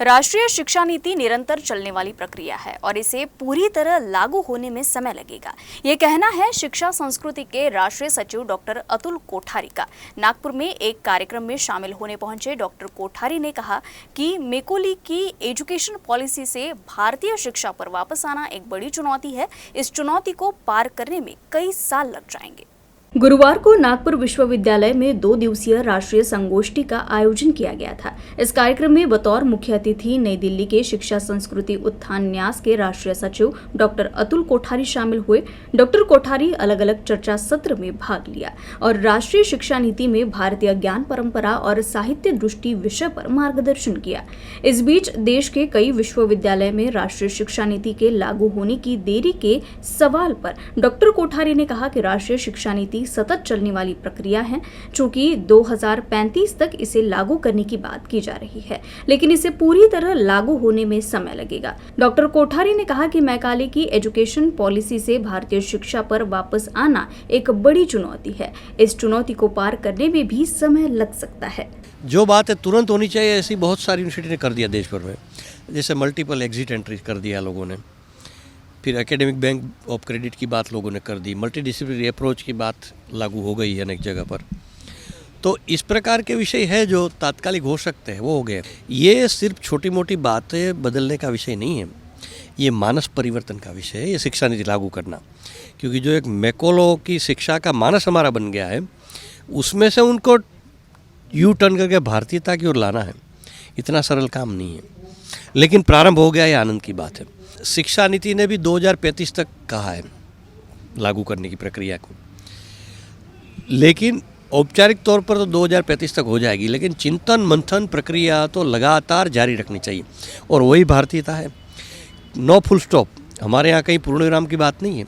राष्ट्रीय शिक्षा नीति निरंतर चलने वाली प्रक्रिया है और इसे पूरी तरह लागू होने में समय लगेगा। ये कहना है शिक्षा संस्कृति के राष्ट्रीय सचिव डॉक्टर अतुल कोठारी का। नागपुर में एक कार्यक्रम में शामिल होने पहुंचे डॉक्टर कोठारी ने कहा कि मेकोली की एजुकेशन पॉलिसी से भारतीय शिक्षा पर वापस आना एक बड़ी चुनौती है। इस चुनौती को पार करने में कई साल लग जाएंगे। गुरुवार को नागपुर विश्वविद्यालय में 2 दिवसीय राष्ट्रीय संगोष्ठी का आयोजन किया गया था। इस कार्यक्रम में बतौर मुख्य अतिथि नई दिल्ली के शिक्षा संस्कृति उत्थान न्यास के राष्ट्रीय सचिव डॉक्टर अतुल कोठारी शामिल हुए। डॉक्टर कोठारी अलग अलग चर्चा सत्र में भाग लिया और राष्ट्रीय शिक्षा नीति में भारतीय ज्ञान परंपरा और साहित्य दृष्टि विषय पर मार्गदर्शन किया। इस बीच देश के कई विश्वविद्यालय में राष्ट्रीय शिक्षा नीति के लागू होने की देरी के सवाल पर डॉक्टर कोठारी ने कहा कि राष्ट्रीय शिक्षा नीति सतत चलने वाली प्रक्रिया है। चूंकि 2035 तक इसे लागू करने की बात की जा रही है, लेकिन इसे पूरी तरह लागू होने में समय लगेगा। डॉक्टर कोठारी ने कहा कि मैकाले की एजुकेशन पॉलिसी से भारतीय शिक्षा पर वापस आना एक बड़ी चुनौती है। इस चुनौती को पार करने में भी समय लग सकता है। जो बात है तुरंत होनी चाहिए, ऐसी बहुत सारी यूनिवर्सिटी ने कर दिया देश भर में। जैसे मल्टीपल एग्जिट एंट्री कर दिया लोगों ने, फिर एकेडमिक बैंक ऑफ क्रेडिट की बात लोगों ने कर दी, मल्टीडिसिप्लिनरी अप्रोच की बात लागू हो गई है अनेक जगह पर। तो इस प्रकार के विषय है जो तात्कालिक हो सकते हैं, वो हो गए। ये सिर्फ छोटी मोटी बातें बदलने का विषय नहीं है, ये मानस परिवर्तन का विषय है, ये शिक्षा नीति लागू करना। क्योंकि जो एक मैकोलो की शिक्षा का मानस हमारा बन गया है, उसमें से उनको यू टर्न करके भारतीयता की ओर लाना है, इतना सरल काम नहीं है, लेकिन प्रारंभ हो गया, ये आनंद की बात है। शिक्षा नीति ने भी 2035 तक कहा है लागू करने की प्रक्रिया को, लेकिन औपचारिक तौर पर तो 2035 तक हो जाएगी, लेकिन चिंतन मंथन प्रक्रिया तो लगातार जारी रखनी चाहिए और वही भारतीयता है। No full stop. हमारे यहाँ कहीं पूर्ण विराम की बात नहीं है।